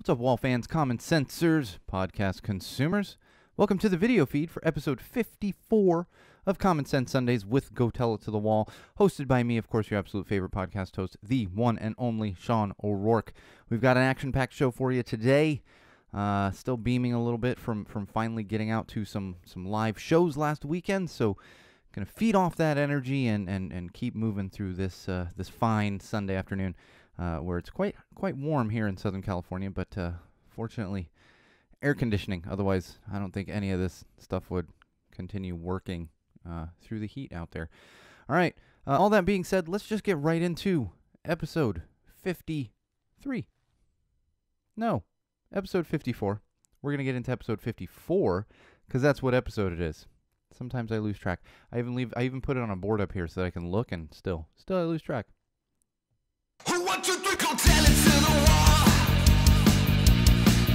What's up, wall fans, common sensors, podcast consumers? Welcome to the video feed for episode 54 of Common Sense Sundays with Go Tell It to the Wall, hosted by me, of course, your absolute favorite podcast host, the one and only Sean O'Rourke. We've got an action-packed show for you today. Still beaming a little bit from finally getting out to some live shows last weekend, so gonna feed off that energy and keep moving through this fine Sunday afternoon. Where it's quite warm here in Southern California, but fortunately, air conditioning. Otherwise, I don't think any of this stuff would continue working through the heat out there. All right, all that being said, let's just get right into episode 53. No, episode 54. We're going to get into episode 54, because that's what episode it is. Sometimes I lose track. I even put it on a board up here so that I can look, and still I lose track. 1, 2, 3, go tell it to the wall.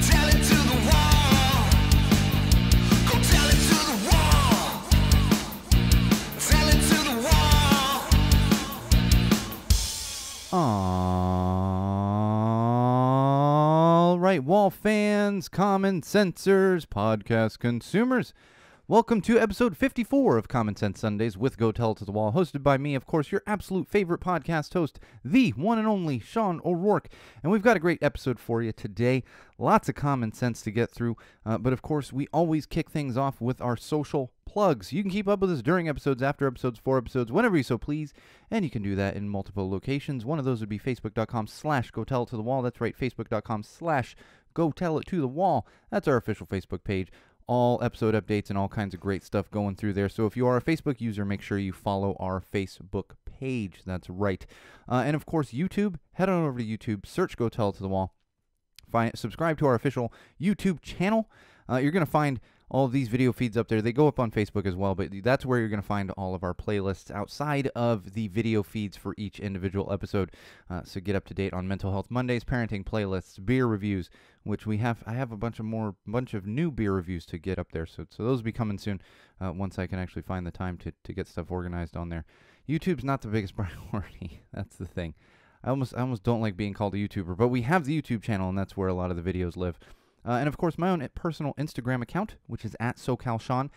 Tell it to the wall. Go tell it to the wall. Tell it to the wall. All right, wall fans, common sensors, podcast consumers. Welcome to episode 54 of Common Sense Sundays with Go Tell It to the Wall, hosted by me, of course, your absolute favorite podcast host, the one and only Sean O'Rourke. And we've got a great episode for you today. Lots of common sense to get through, but of course, we always kick things off with our social plugs. You can keep up with us during episodes, after episodes, for episodes, whenever you so please, and you can do that in multiple locations. One of those would be facebook.com/GoTellItToTheWall. That's right, facebook.com/GoTellItToTheWall. That's our official Facebook page. All episode updates and all kinds of great stuff going through there. So if you are a Facebook user, make sure you follow our Facebook page. That's right. And of course, YouTube. Head on over to YouTube. Search Go Tell It to the Wall. Subscribe to our official YouTube channel. You're going to find all of these video feeds up there. They go up on Facebook as well, but that's where you're going to find all of our playlists outside of the video feeds for each individual episode. So get up to date on Mental Health Mondays, parenting playlists, beer reviews, which I have a bunch of new beer reviews to get up there. So those will be coming soon once I can actually find the time to get stuff organized on there. YouTube's not the biggest priority. That's the thing. I almost don't like being called a YouTuber, but we have the YouTube channel, and that's where a lot of the videos live. And of course, my own personal Instagram account, which is at SoCalSean,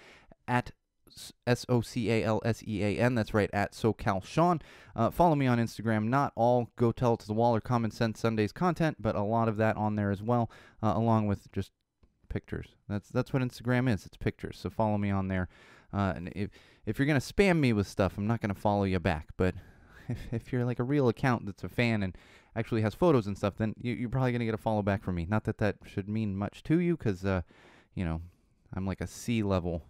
at SoCalSean. That's right, at SoCalSean. Follow me on Instagram. Not all Go Tell It to the Wall or Common Sense Sundays content, but a lot of that on there as well, along with just pictures. That's what Instagram is. It's pictures. So follow me on there. And if you're gonna spam me with stuff, I'm not gonna follow you back. But if you're like a real account that's a fan and actually has photos and stuff, then you're probably going to get a follow back from me. Not that should mean much to you, because, I'm like a C-level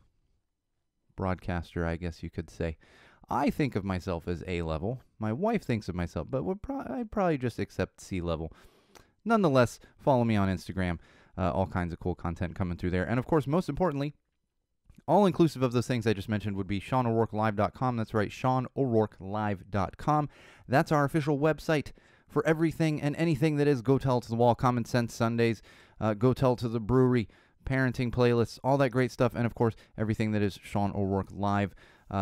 broadcaster, I guess you could say. I think of myself as A-level. My wife thinks of myself, but I'd probably just accept C-level. Nonetheless, follow me on Instagram. All kinds of cool content coming through there. And, of course, most importantly, all inclusive of those things I just mentioned would be SeanO'RourkeLive.com. That's right, SeanO'RourkeLive.com. That's our official website for everything and anything that is Go Tell It to the Wall, Common Sense Sundays, Go Tell It to the Brewery, parenting playlists, all that great stuff, and of course, everything that is Sean O'Rourke Live.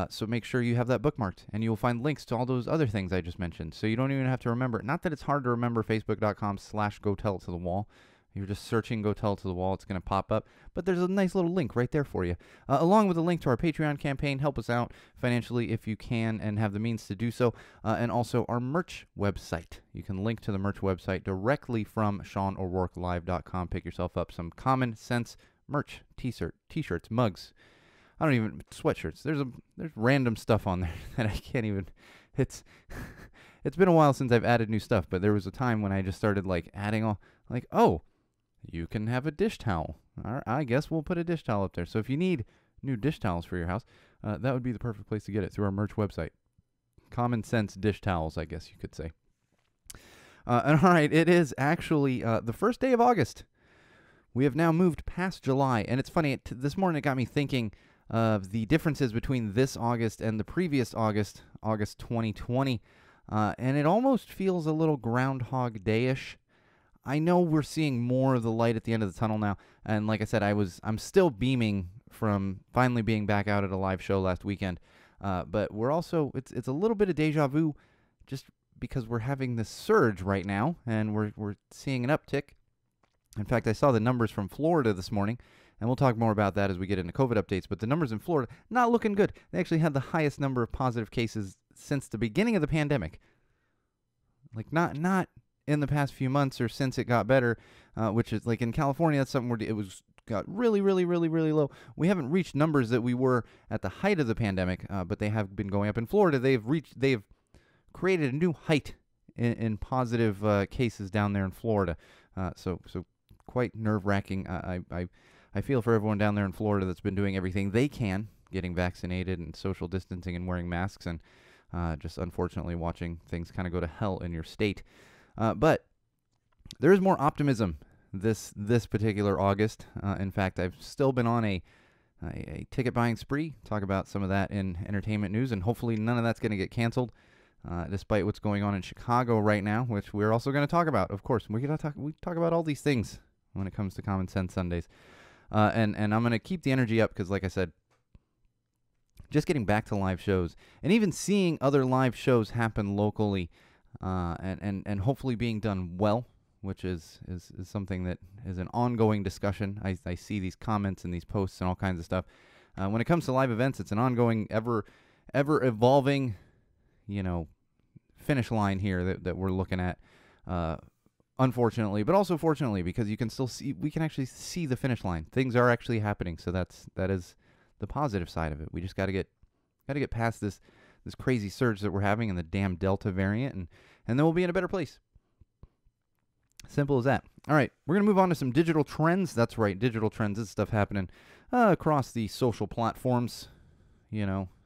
So make sure you have that bookmarked, and you will find links to all those other things I just mentioned. So you don't even have to remember. Not that it's hard to remember Facebook.com/GoTellItToTheWall. You're just searching Go Tell It to the Wall. It's going to pop up. But there's a nice little link right there for you. Along with a link to our Patreon campaign. Help us out financially if you can and have the means to do so. And also our merch website. You can link to the merch website directly from SeanO'RourkeLive.com. Pick yourself up some common sense merch. T-shirts, mugs. Sweatshirts. There's random stuff on there that I can't even... It's been a while since I've added new stuff. But there was a time when I just started adding all... you can have a dish towel. All right, I guess we'll put a dish towel up there. So if you need new dish towels for your house, that would be the perfect place to get it, through our merch website. Common sense dish towels, I guess you could say. And all right, it is actually the first day of August. We have now moved past July. And it's funny, this morning it got me thinking of the differences between this August and the previous August 2020. And it almost feels a little Groundhog Day-ish. I know we're seeing more of the light at the end of the tunnel now, and like I said, I'm still beaming from finally being back out at a live show last weekend. But we're also it's a little bit of deja vu, just because we're having this surge right now, and we're seeing an uptick. In fact, I saw the numbers from Florida this morning, and we'll talk more about that as we get into COVID updates. But the numbers in Florida, not looking good. They actually had the highest number of positive cases since the beginning of the pandemic. Like, not in the past few months or since it got better, which is like in California, that's something where it got really, really, really, really low. We haven't reached numbers that we were at the height of the pandemic, but they have been going up. In Florida, they've created a new height in positive cases down there in Florida. So quite nerve-wracking. I feel for everyone down there in Florida that's been doing everything they can, getting vaccinated and social distancing and wearing masks, and just unfortunately watching things kind of go to hell in your state. But there is more optimism this particular August. In fact, I've still been on a ticket buying spree. Talk about some of that in entertainment news, and hopefully none of that's going to get canceled, despite what's going on in Chicago right now, which we're also going to talk about. Of course, we talk about all these things when it comes to Common Sense Sundays. And I'm going to keep the energy up because, like I said, just getting back to live shows and even seeing other live shows happen locally, and hopefully being done well, which is something that is an ongoing discussion. I see these comments and these posts and all kinds of stuff. When it comes to live events, it's an ongoing, ever evolving, finish line here that we're looking at. Unfortunately, but also fortunately, because we can actually see the finish line. Things are actually happening, so that is the positive side of it. We just got to get past this crazy surge that we're having in the damn Delta variant, and then we'll be in a better place. Simple as that. All right, we're going to move on to some digital trends. That's right, digital trends. This stuff happening across the social platforms,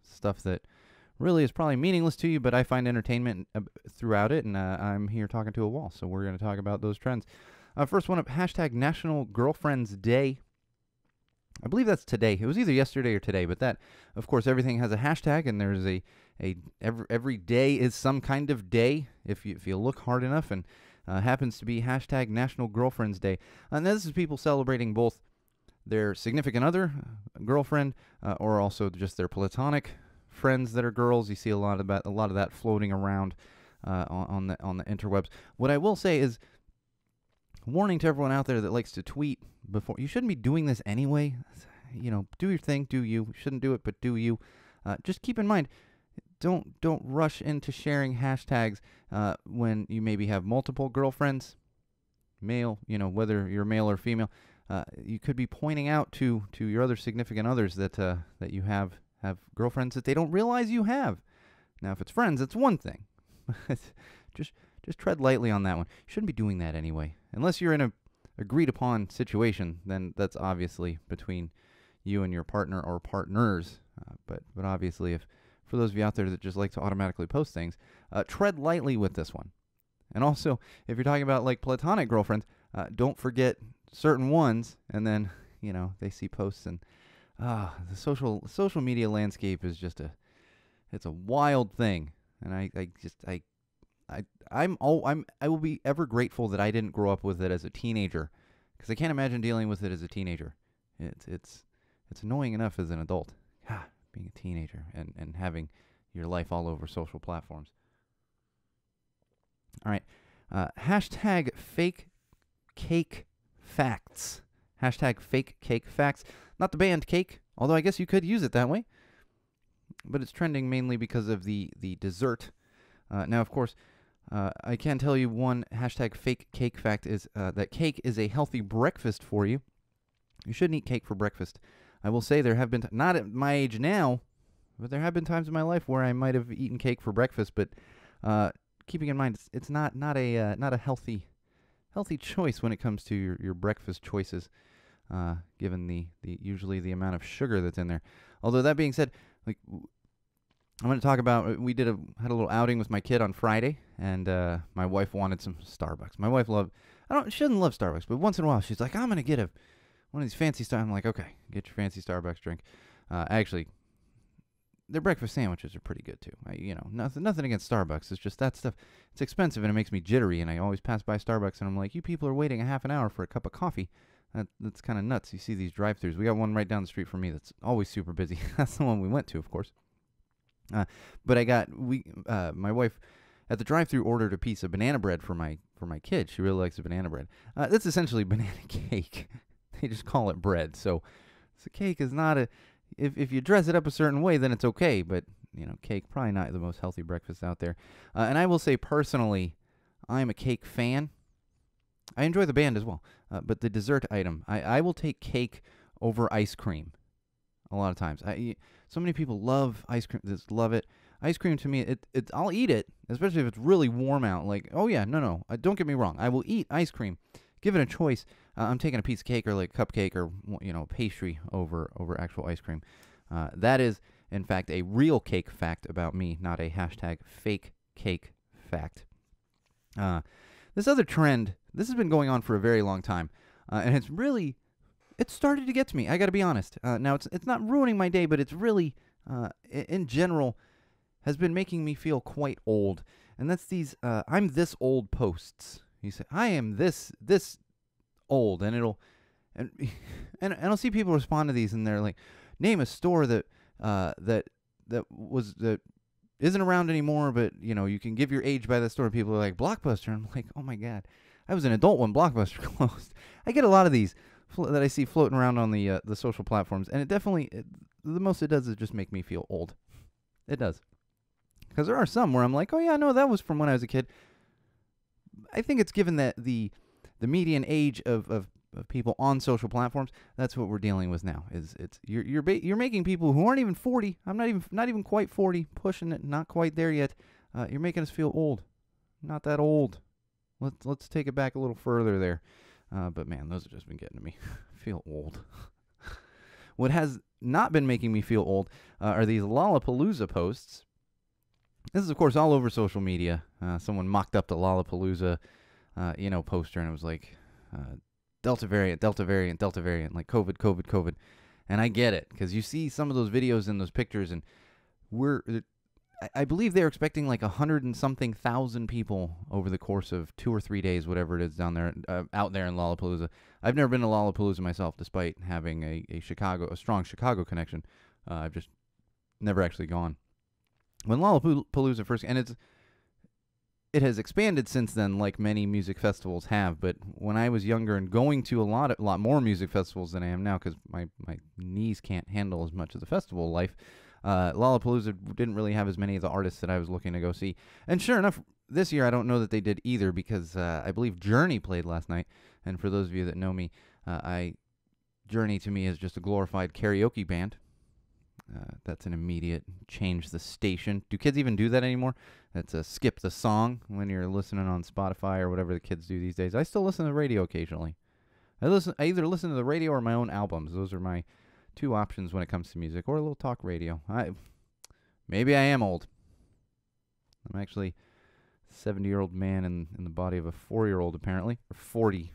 stuff that really is probably meaningless to you, but I find entertainment throughout it, and I'm here talking to a wall, so we're going to talk about those trends. First one up, hashtag National Girlfriends Day. I believe that's today. It was either yesterday or today, but that, of course, everything has a hashtag, and there's every day is some kind of day if you look hard enough, and happens to be hashtag National Girlfriends Day. And this is people celebrating both their significant other, girlfriend, or also just their platonic friends that are girls. You see a lot of that floating around on the interwebs. What I will say is, warning to everyone out there that likes to tweet before, you shouldn't be doing this anyway. Do your thing, do you. You shouldn't do it, but do you. Just keep in mind, don't rush into sharing hashtags when you maybe have multiple girlfriends, male, whether you're male or female. You could be pointing out to your other significant others that you have girlfriends that they don't realize you have. Now, if it's friends, it's one thing. just tread lightly on that one. You shouldn't be doing that anyway. Unless you're in a agreed upon situation, then that's obviously between you and your partner or partners. But obviously, if for those of you out there that just like to automatically post things, tread lightly with this one. And also, if you're talking about like platonic girlfriends, don't forget certain ones, and then they see posts, and the social media landscape is just it's a wild thing, and I will be ever grateful that I didn't grow up with it as a teenager, because I can't imagine dealing with it as a teenager. It's annoying enough as an adult, being a teenager and having your life all over social platforms. All right, hashtag fake cake facts. Hashtag fake cake facts. Not the band Cake, although I guess you could use it that way. But it's trending mainly because of the dessert. Now, of course, I can tell you one hashtag fake cake fact is that cake is a healthy breakfast for you. You shouldn't eat cake for breakfast. I will say there have been, not at my age now, but there have been times in my life where I might have eaten cake for breakfast. But keeping in mind, it's not a healthy choice when it comes to your breakfast choices, given the usually the amount of sugar that's in there. Although that being said, like, I'm going to talk about, we had a little outing with my kid on Friday, and my wife wanted some Starbucks. My wife she doesn't love Starbucks, but once in a while she's like, I'm going to get one of these fancy Starbucks. I'm like, okay, get your fancy Starbucks drink. Actually, their breakfast sandwiches are pretty good too. Nothing against Starbucks. It's just that stuff. It's expensive and it makes me jittery. And I always pass by Starbucks and I'm like, you people are waiting a half an hour for a cup of coffee. That's kind of nuts. You see these drive-thrus. We got one right down the street from me that's always super busy. That's the one we went to, of course. But my wife at the drive-thru ordered a piece of banana bread for my for my kid. She really likes the banana bread. That's essentially banana cake. They just call it bread. So the cake is not a... If you dress it up a certain way, then it's okay. But, cake, probably not the most healthy breakfast out there. And I will say, personally, I'm a cake fan. I enjoy the band as well. But the dessert item, I will take cake over ice cream a lot of times. So many people love ice cream, just love it. Ice cream, to me, I'll eat it, especially if it's really warm out. Like, oh yeah, no, don't get me wrong. I will eat ice cream. Given a choice, I'm taking a piece of cake or like cupcake or pastry over actual ice cream. That is, in fact, a real cake fact about me, not a hashtag fake cake fact. This other trend, this has been going on for a very long time, and it started to get to me. I got to be honest. Now it's not ruining my day, but it's really, in general, has been making me feel quite old. And that's these "I'm this old" posts. You say, I am this old, and and I'll see people respond to these, and they're like, name a store that isn't around anymore, but you can give your age by that store. People are like, Blockbuster. And I'm like, oh my god, I was an adult when Blockbuster closed. I get a lot of these that I see floating around on the social platforms, and the most it does is just make me feel old. It does, because there are some where I'm like, oh yeah, no, that was from when I was a kid. I think it's given that the median age of people on social platforms, that's what we're dealing with now. You're making people who aren't even 40. I'm not even quite 40, pushing it, not quite there yet. You're making us feel old. Not that old. Let's take it back a little further there. But man, those have just been getting to me. I feel old. What has not been making me feel old are these Lollapalooza posts. This is, of course, all over social media. Someone mocked up the Lollapalooza, poster, and it was like, Delta variant, Delta variant, Delta variant, like COVID, COVID, COVID. And I get it, because you see some of those videos and those pictures, and I believe they're expecting like 100 and something thousand people over the course of 2 or 3 days, whatever it is down there, out there in Lollapalooza. I've never been to Lollapalooza myself, despite having a strong Chicago connection. I've just never actually gone. When Lollapalooza first, and it has expanded since then, like many music festivals have. But when I was younger and going to a lot more music festivals than I am now, because my knees can't handle as much of the festival life, Lollapalooza didn't really have as many of the artists that I was looking to go see. And sure enough, this year I don't know that they did either, because I believe Journey played last night. And for those of you that know me, Journey to me is just a glorified karaoke band. That's an immediate change the station. Do kids even do that anymore? That's a skip the song when you're listening on Spotify or whatever the kids do these days. I still listen to the radio occasionally. I either listen to the radio or my own albums. Those are my two options when it comes to music, or a little talk radio. Maybe I am old. I'm actually a 70-year-old man in the body of a 4-year-old, apparently. Or 40.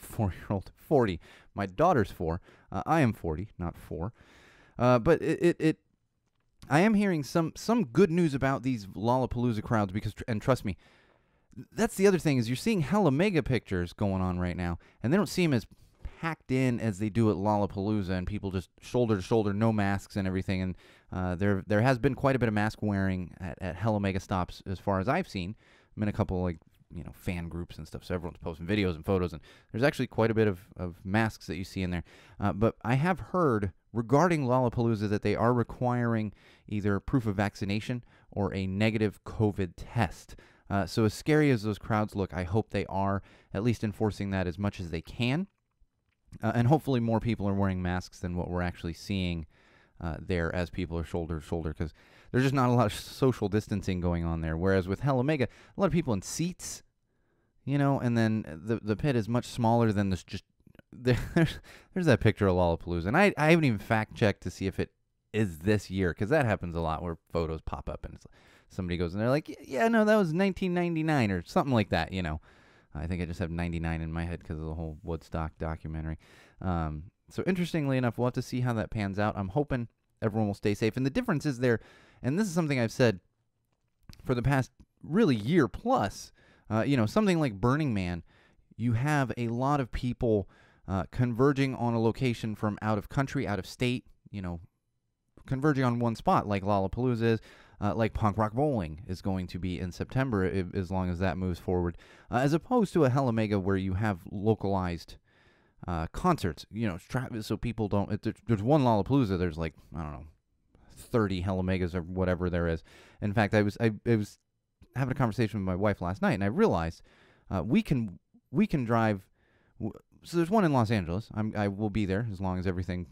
4-year-old. 40. My daughter's 4. I am 40, not 4. But I am hearing some good news about these Lollapalooza crowds, and trust me, that's the other thing, is you're seeing hella mega pictures going on right now, and they don't seem as packed in as they do at Lollapalooza, and people just shoulder to shoulder, no masks and everything. And there has been quite a bit of mask wearing at hella mega stops as far as I've seen. I'm in a couple fan groups and stuff, so everyone's posting videos and photos, and there's actually quite a bit of masks that you see in there. But I have heard regarding Lollapalooza that they are requiring either proof of vaccination or a negative COVID test. So as scary as those crowds look, I hope they are at least enforcing that as much as they can. And hopefully more people are wearing masks than what we're actually seeing there, as people are shoulder to shoulder, because there's just not a lot of social distancing going on there. Whereas with Hella Mega, a lot of people in seats, and then the pit is much smaller than this. Just there's that picture of Lollapalooza, and I haven't even fact checked to see if it is this year, because that happens a lot where photos pop up and somebody goes and they're like, yeah, no, that was 1999 or something like that. I think I just have 99 in my head because of the whole Woodstock documentary. So interestingly enough, we'll have to see how that pans out. I'm hoping everyone will stay safe. And the difference is there, and this is something I've said for the past really year plus, something like Burning Man, you have a lot of people converging on a location from out of country, out of state, converging on one spot like Lollapalooza is. like punk rock bowling is going to be in September, as long as that moves forward, as opposed to a Hella Mega where you have localized concerts. So people don't. There's one Lollapalooza. There's like, I don't know, 30 Hella Megas or whatever there is. In fact, I was having a conversation with my wife last night, and I realized we can drive. So there's one in Los Angeles. I will be there as long as everything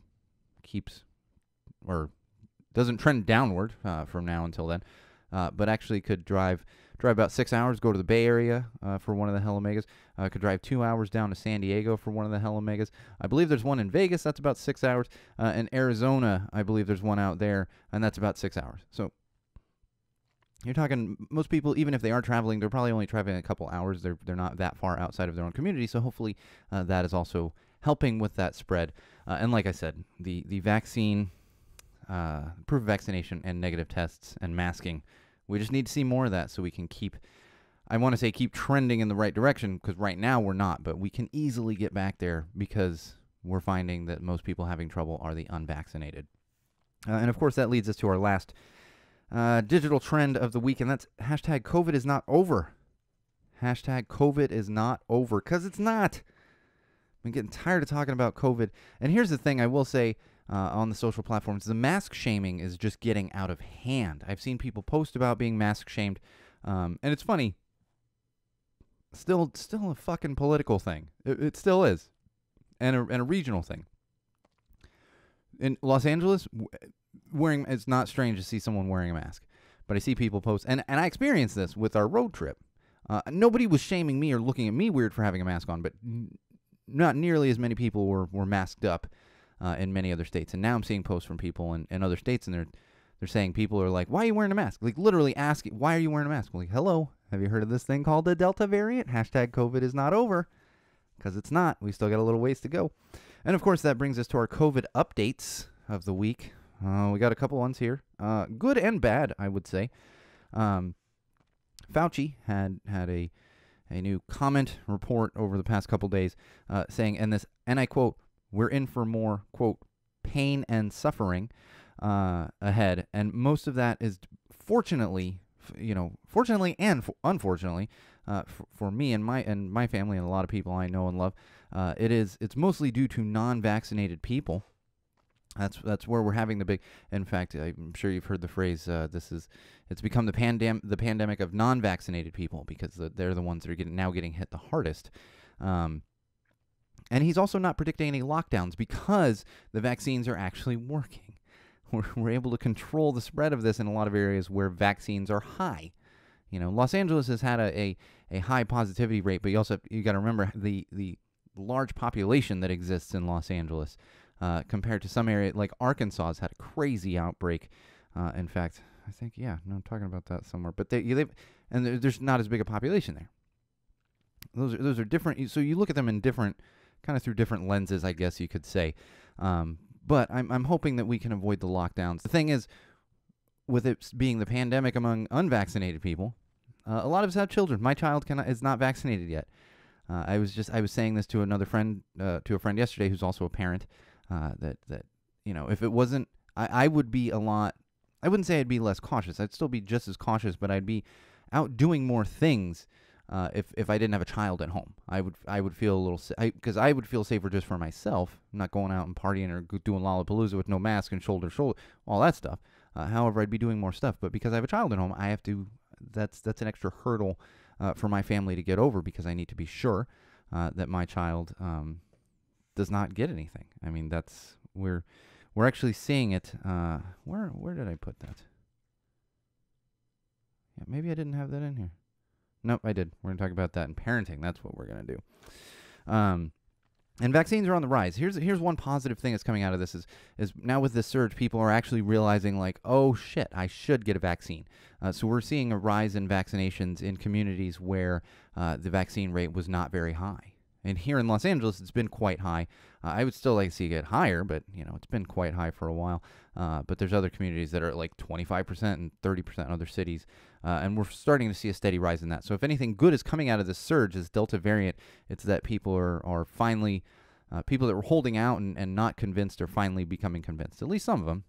keeps or doesn't trend downward from now until then. But actually could drive about 6 hours, go to the Bay Area for one of the Hella Megas. Could drive 2 hours down to San Diego for one of the Hella Megas. I believe there's one in Vegas, that's about 6 hours. In Arizona, I believe there's one out there, and that's about 6 hours. So you're talking, most people, even if they are traveling, they're probably only traveling a couple hours. They're not that far outside of their own community, so hopefully that is also helping with that spread. And like I said, the vaccine, proof of vaccination and negative tests and masking, we just need to see more of that so we can keep trending in the right direction, because right now we're not, but we can easily get back there because we're finding that most people having trouble are the unvaccinated. And of course that leads us to our last digital trend of the week, and that's hashtag COVID is not over. Hashtag COVID is not over, because it's not. I'm getting tired of talking about COVID. And here's the thing I will say on the social platforms, the mask shaming is just getting out of hand. I've seen people post about being mask shamed, and it's funny. Still a fucking political thing. It still is, and a regional thing. In Los Angeles, it's not strange to see someone wearing a mask, but I see people post, and I experienced this with our road trip. Nobody was shaming me or looking at me weird for having a mask on, but not nearly as many people were masked up in many other states. And now I'm seeing posts from people in other states, and they're saying people are like, why are you wearing a mask? Like literally asking, why are you wearing a mask? I'm like, hello, have you heard of this thing called the Delta variant? Hashtag COVID is not over, because it's not. We still got a little ways to go. And of course, that brings us to our COVID updates of the week. We got a couple ones here, good and bad, I would say. Fauci had a new comment report over the past couple days saying, and I quote, "We're in for more, quote, pain and suffering ahead." And most of that is fortunately and unfortunately for me and my family and a lot of people I know and love, it's mostly due to non-vaccinated people. That's where we're having the big. In fact, I'm sure you've heard the phrase. It's become the pandemic of non-vaccinated people, because they're the ones that are getting hit the hardest. And he's also not predicting any lockdowns because the vaccines are actually working. We're able to control the spread of this in a lot of areas where vaccines are high. Los Angeles has had a high positivity rate, but you got to remember the large population that exists in Los Angeles. Compared to some area like Arkansas has had a crazy outbreak. In fact, I think, I'm talking about that somewhere. But there's not as big a population there. Those are different. So you look at them in different, kind of through different lenses, I guess you could say. But I'm hoping that we can avoid the lockdowns. The thing is, with it being the pandemic among unvaccinated people, a lot of us have children. My child is not vaccinated yet. I was saying this to another friend, to a friend yesterday who's also a parent. That if it wasn't, I would be a lot. I wouldn't say I'd be less cautious. I'd still be just as cautious, but I'd be out doing more things if I didn't have a child at home. I would feel a little, because I would feel safer just for myself, not going out and partying or doing Lollapalooza with no mask and shoulder to shoulder, all that stuff. However, I'd be doing more stuff. But because I have a child at home, I have to. That's an extra hurdle for my family to get over, because I need to be sure that my child does not get anything. I mean, we're actually seeing it. Where did I put that? Yeah, maybe I didn't have that in here. Nope, I did. We're going to talk about that in parenting. That's what we're going to do. And vaccines are on the rise. Here's one positive thing that's coming out of this is now with this surge, people are actually realizing, like, oh shit, I should get a vaccine. So we're seeing a rise in vaccinations in communities where the vaccine rate was not very high. And here in Los Angeles, it's been quite high. I would still like to see it get higher, but it's been quite high for a while. But there's other communities that are at like 25% and 30% in other cities. And we're starting to see a steady rise in that. So if anything good is coming out of this surge, this Delta variant, it's that people are finally, people that were holding out and not convinced are finally becoming convinced, at least some of them.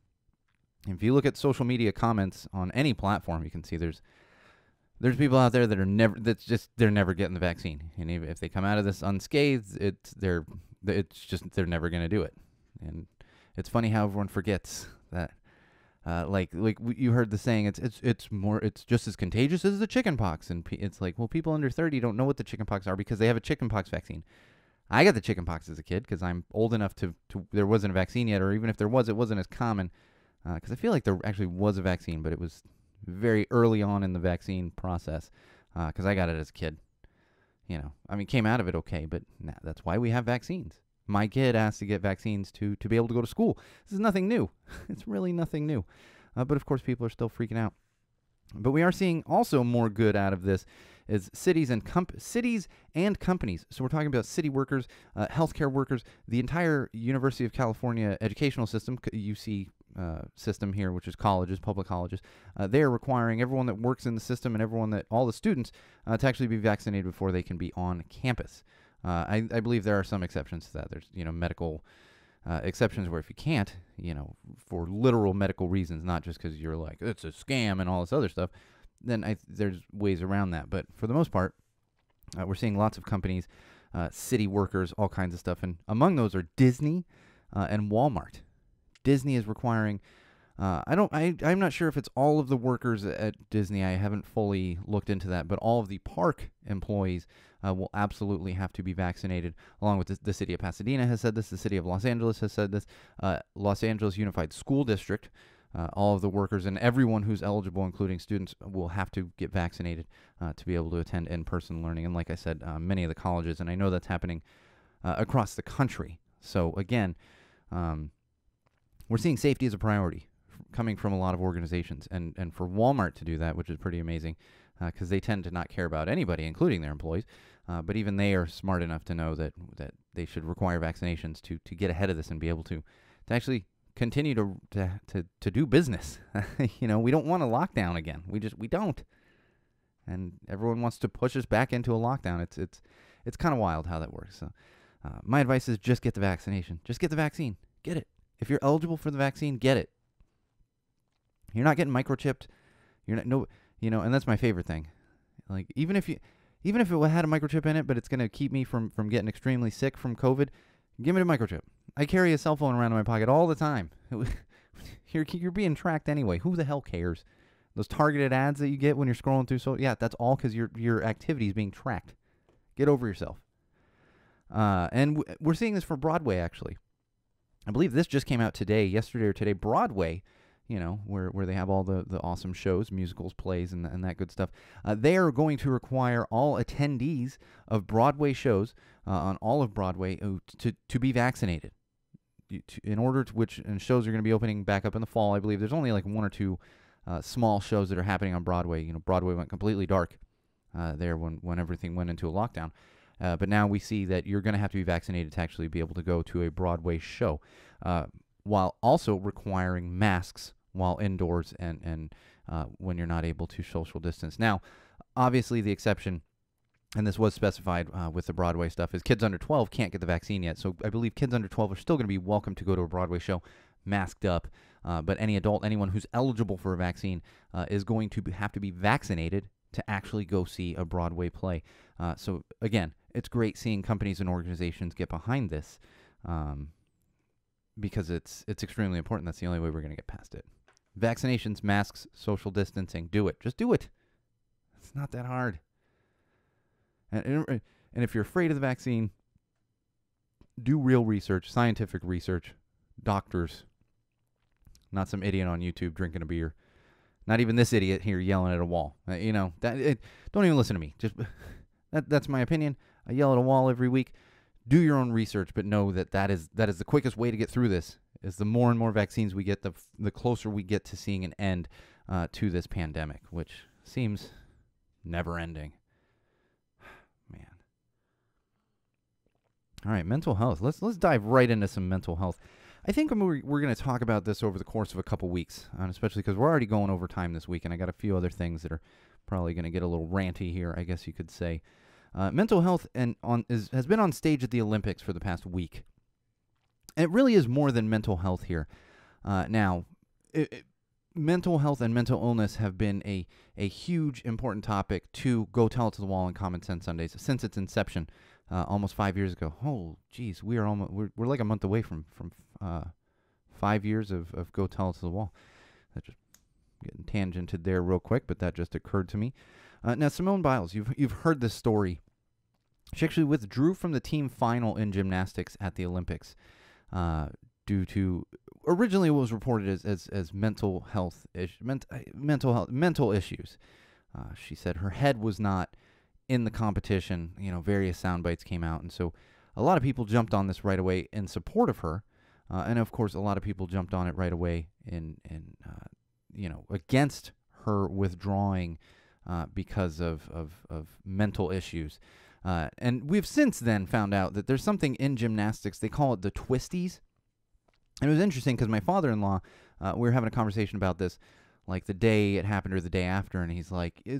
If you look at social media comments on any platform, you can see there's people out there that are they're never getting the vaccine, and even if they come out of this unscathed, they're never going to do it. And it's funny how everyone forgets that. You heard the saying, it's just as contagious as the chicken pox, and it's like, well, people under 30 don't know what the chicken pox are because they have a chicken pox vaccine. I got the chicken pox as a kid because I'm old enough to there wasn't a vaccine yet, or even if there was, it wasn't as common. Because I feel like there actually was a vaccine, but it was very early on in the vaccine process. Because I got it as a kid. Came out of it okay, but that's why we have vaccines. My kid asked to get vaccines to be able to go to school. This is nothing new. It's really nothing new. But of course, people are still freaking out. But we are seeing also more good out of this is cities and companies. So we're talking about city workers, healthcare workers, the entire University of California educational system, UC system here, which is colleges, public colleges. They are requiring everyone that works in the system and all the students to actually be vaccinated before they can be on campus. I believe there are some exceptions to that. There's, medical exceptions where if you can't, for literal medical reasons, not just because you're like, it's a scam and all this other stuff, then there's ways around that. But for the most part, we're seeing lots of companies, city workers, all kinds of stuff. And among those are Disney and Walmart. Disney is requiring, I'm not sure if it's all of the workers at Disney. I haven't fully looked into that, but all of the park employees will absolutely have to be vaccinated, along with the city of Pasadena has said this, the city of Los Angeles has said this, Los Angeles Unified School District, all of the workers and everyone who's eligible, including students, will have to get vaccinated to be able to attend in-person learning. And like I said, many of the colleges, and I know that's happening across the country. So again, we're seeing safety as a priority coming from a lot of organizations, and for Walmart to do that, which is pretty amazing, because they tend to not care about anybody, including their employees, but even they are smart enough to know that they should require vaccinations to get ahead of this and be able to actually continue to do business. We don't want a lockdown again. We don't, and everyone wants to push us back into a lockdown. It's kind of wild how that works. So my advice is just get the vaccination. Just get the vaccine. Get it. If you're eligible for the vaccine, get it. You're not getting microchipped. You're not and that's my favorite thing. Like even if it had a microchip in it, but it's gonna keep me from getting extremely sick from COVID, give me the microchip. I carry a cell phone around in my pocket all the time. You're being tracked anyway. Who the hell cares? Those targeted ads that you get when you're scrolling through, so yeah, that's all because your activity is being tracked. Get over yourself. And we're seeing this for Broadway actually. I believe this just came out yesterday or today. Broadway, where they have all the awesome shows, musicals, plays, and that good stuff. They are going to require all attendees of Broadway shows on all of Broadway to be vaccinated. In order to and shows are going to be opening back up in the fall. I believe there's only like one or two small shows that are happening on Broadway. Broadway went completely dark there when everything went into a lockdown. But now we see that you're going to have to be vaccinated to actually be able to go to a Broadway show, while also requiring masks while indoors and when you're not able to social distance. Now, obviously the exception, and this was specified with the Broadway stuff, is kids under 12 can't get the vaccine yet. So I believe kids under 12 are still going to be welcome to go to a Broadway show masked up. But any adult, anyone who's eligible for a vaccine is going to have to be vaccinated to actually go see a Broadway play. So again, it's great seeing companies and organizations get behind this because it's extremely important. That's the only way we're going to get past it. Vaccinations, masks, social distancing, do it. Just do it. It's not that hard. And if you're afraid of the vaccine, do real research, scientific research, doctors, not some idiot on YouTube drinking a beer. Not even this idiot here yelling at a wall. Don't even listen to me. Just that's my opinion. I yell at a wall every week. Do your own research, but know that is the quickest way to get through this. Is the more and more vaccines we get, the closer we get to seeing an end to this pandemic, which seems never ending. Man. All right, mental health. Let's dive right into some mental health. I think we're going to talk about this over the course of a couple weeks, especially because we're already going over time this week, and I got a few other things that are probably going to get a little ranty here, I guess you could say. Mental health has been on stage at the Olympics for the past week. And it really is more than mental health here. Now, mental health and mental illness have been a huge, important topic to Go Tell It to the Wall and Common Sense Sundays since its inception, almost 5 years ago. Oh, geez, we're like a month away from 5 years of Go Tell It to the Wall. That just getting tangented there real quick, but that just occurred to me. Now, Simone Biles, you've heard this story. She actually withdrew from the team final in gymnastics at the Olympics due to, originally it was reported as mental health mental issues. She said her head was not in the competition. Various sound bites came out, and so a lot of people jumped on this right away in support of her, and of course a lot of people jumped on it right away in against her withdrawing because of mental issues. And we've since then found out that there's something in gymnastics, they call it the twisties. And it was interesting because my father-in-law, we were having a conversation about this, like the day it happened or the day after, and he's like, you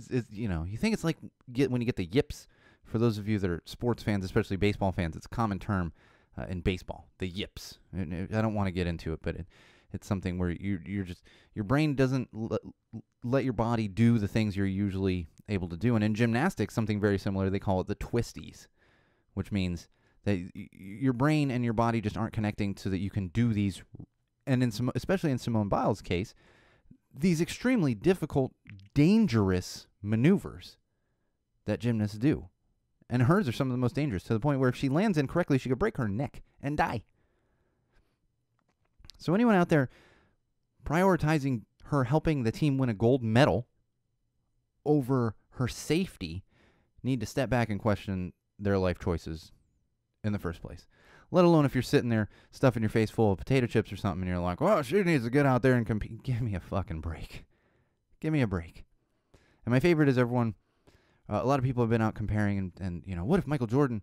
think it's like when you get the yips? For those of you that are sports fans, especially baseball fans, it's a common term in baseball, the yips. And I don't want to get into it, but it's something where your brain doesn't let your body do the things you're usually able to do. And in gymnastics, something very similar, they call it the twisties, which means that your brain and your body just aren't connecting so that you can do these, and especially in Simone Biles' case, these extremely difficult, dangerous maneuvers that gymnasts do. And hers are some of the most dangerous, to the point where if she lands incorrectly, she could break her neck and die. So anyone out there prioritizing her helping the team win a gold medal over her safety need to step back and question their life choices in the first place. Let alone if you're sitting there stuffing your face full of potato chips or something and you're like, well, she needs to get out there and compete. Give me a fucking break. Give me a break. And my favorite is everyone, a lot of people have been out comparing and what if Michael Jordan,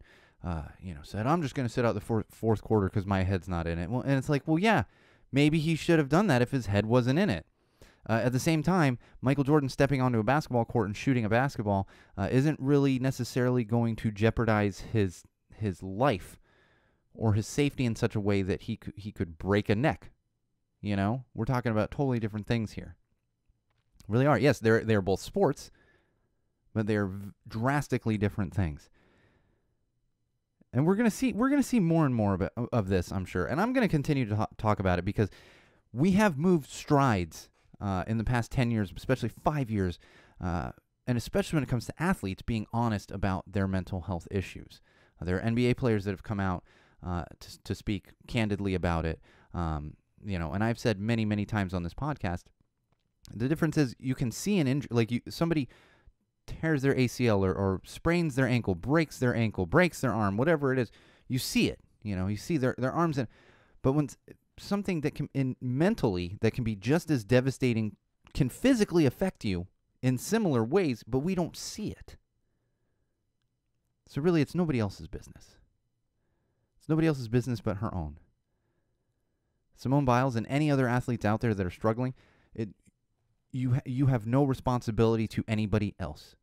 said, I'm just going to sit out the fourth quarter because my head's not in it. Well, and it's like, well, yeah, maybe he should have done that if his head wasn't in it. At the same time, Michael Jordan stepping onto a basketball court and shooting a basketball isn't really necessarily going to jeopardize his life or his safety in such a way that he could break a neck. We're talking about totally different things here. Really are. Yes, they're both sports, but they're drastically different things. And we're gonna see more and more of this, I'm sure. And I'm gonna continue to talk about it because we have moved strides in the past 10 years, especially 5 years, and especially when it comes to athletes being honest about their mental health issues. There are NBA players that have come out to speak candidly about it, and I've said many, many times on this podcast, the difference is you can see an injury, like somebody tears their ACL or sprains their ankle, breaks their arm, whatever it is, you see it, you see their arms in, but when something that can mentally that can be just as devastating can physically affect you in similar ways, but we don't see it. So really, it's nobody else's business. It's nobody else's business but her own. Simone Biles and any other athletes out there that are struggling, you have no responsibility to anybody else.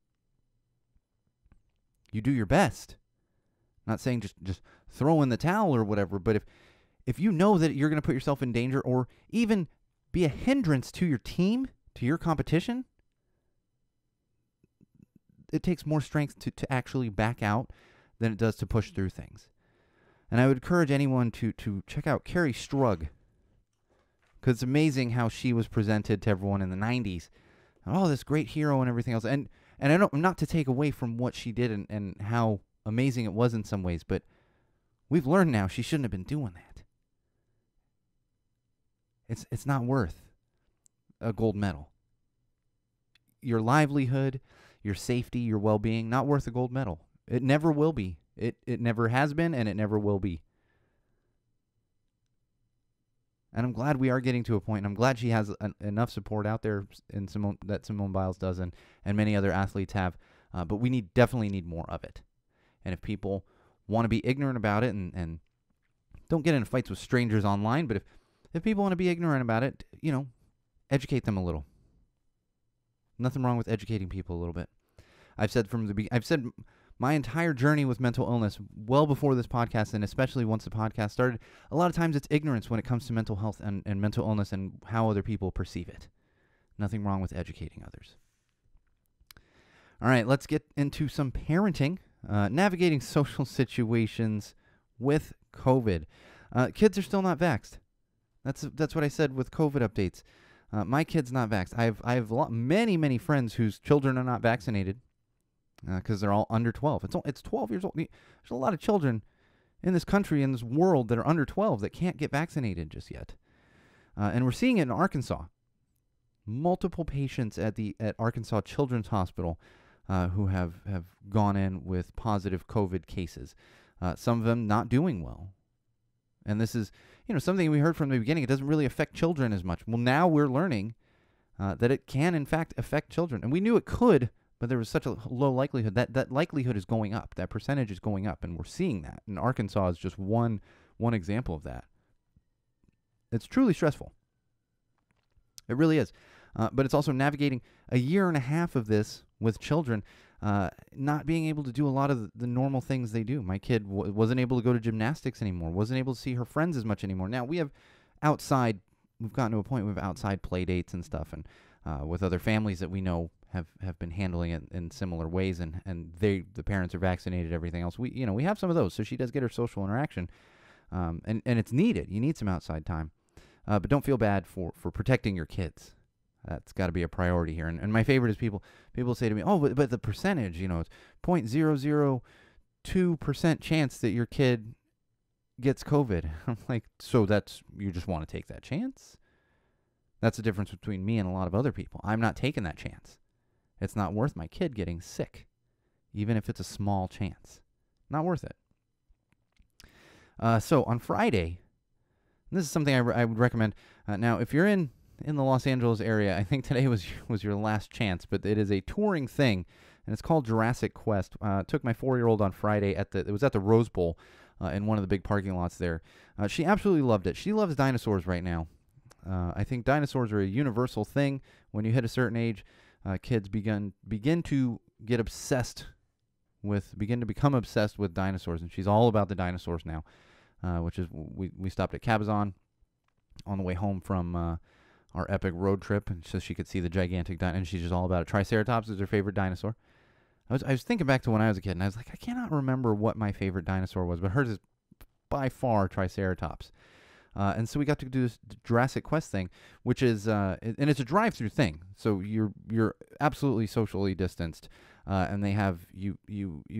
You do your best. I'm not saying just throw in the towel or whatever, but if you know that you're going to put yourself in danger or even be a hindrance to your team, to your competition, it takes more strength to actually back out than it does to push through things. And I would encourage anyone to check out Carrie Strug, because it's amazing how she was presented to everyone in the 90s. Oh, this great hero and everything else. And I don't, not to take away from what she did and how amazing it was in some ways, but we've learned now she shouldn't have been doing that. It's not worth a gold medal. Your livelihood, your safety, your well-being, not worth a gold medal. It never will be. It never has been, and it never will be. And I'm glad we are getting to a point, and I'm glad she has enough support out there that Simone Biles does and many other athletes have. But we definitely need more of it. And if people want to be ignorant about it and don't get into fights with strangers online, but if people want to be ignorant about it, educate them a little. Nothing wrong with educating people a little bit. I've said my entire journey with mental illness, well before this podcast, and especially once the podcast started, a lot of times it's ignorance when it comes to mental health and mental illness and how other people perceive it. Nothing wrong with educating others. All right, let's get into some parenting. Navigating social situations with COVID. Kids are still not vaxxed. That's what I said with COVID updates. My kid's not vaxxed. I have many friends whose children are not vaccinated because they're all under 12. It's 12 years old. There's a lot of children in this country, in this world, that are under 12 that can't get vaccinated just yet. And we're seeing it in Arkansas. Multiple patients at Arkansas Children's Hospital who have gone in with positive COVID cases. Some of them not doing well. And this is, something we heard from the beginning. It doesn't really affect children as much. Well, now we're learning that it can, in fact, affect children. And we knew it could, but there was such a low likelihood. That likelihood is going up. That percentage is going up, and we're seeing that. And Arkansas is just one example of that. It's truly stressful. It really is. But it's also navigating a year and a half of this with children not being able to do a lot of the normal things they do. My kid wasn't able to go to gymnastics anymore, wasn't able to see her friends as much anymore. Now, we've gotten to a point, we have outside play dates and stuff, and with other families that we know have been handling it in similar ways, and the parents are vaccinated, everything else. We have some of those, so she does get her social interaction, and it's needed. You need some outside time. But don't feel bad for protecting your kids. That's got to be a priority here. And my favorite is people say to me, oh, but the percentage, it's 0.002% chance that your kid gets COVID. I'm like, so you just want to take that chance? That's the difference between me and a lot of other people. I'm not taking that chance. It's not worth my kid getting sick, even if it's a small chance. Not worth it. So on Friday, this is something I would recommend. Now, if you're in the Los Angeles area, I think today was your last chance, but it is a touring thing, and it's called Jurassic Quest. Took my 4-year-old on Friday it was at the Rose Bowl in one of the big parking lots there. She absolutely loved it. She loves dinosaurs right now. I think dinosaurs are a universal thing. When you hit a certain age, kids begin to become obsessed with dinosaurs, and she's all about the dinosaurs now. Which is we stopped at Cabazon on the way home from our epic road trip, and so she could see the gigantic dinosaur, and she's just all about it. Triceratops is her favorite dinosaur. I was thinking back to when I was a kid, and I was like, I cannot remember what my favorite dinosaur was, but hers is by far Triceratops. And so we got to do this Jurassic Quest thing, which is and it's a drive-through thing, so you're absolutely socially distanced. And they have you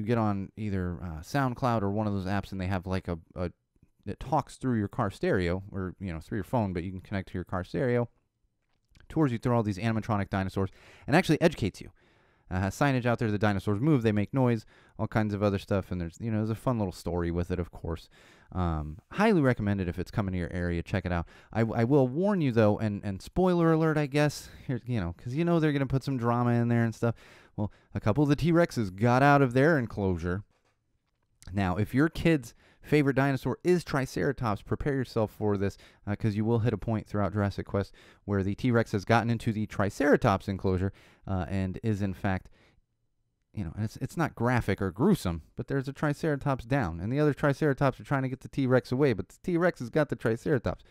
get on either SoundCloud or one of those apps, and they have like it talks through your car stereo, or through your phone, but you can connect to your car stereo. Tours you through all these animatronic dinosaurs, and actually educates you. Has signage out there: the dinosaurs move, they make noise, all kinds of other stuff, and there's a fun little story with it, of course. Highly recommend it if it's coming to your area. Check it out. I will warn you though, and spoiler alert, I guess, here, because they're gonna put some drama in there and stuff. Well, a couple of the T-Rexes got out of their enclosure. Now, if your kid's favorite dinosaur is Triceratops, prepare yourself for this, because you will hit a point throughout Jurassic Quest where the T-Rex has gotten into the Triceratops enclosure and is in fact, and it's not graphic or gruesome, but there's a Triceratops down, and the other Triceratops are trying to get the T-Rex away, but the T-Rex has got the Triceratops.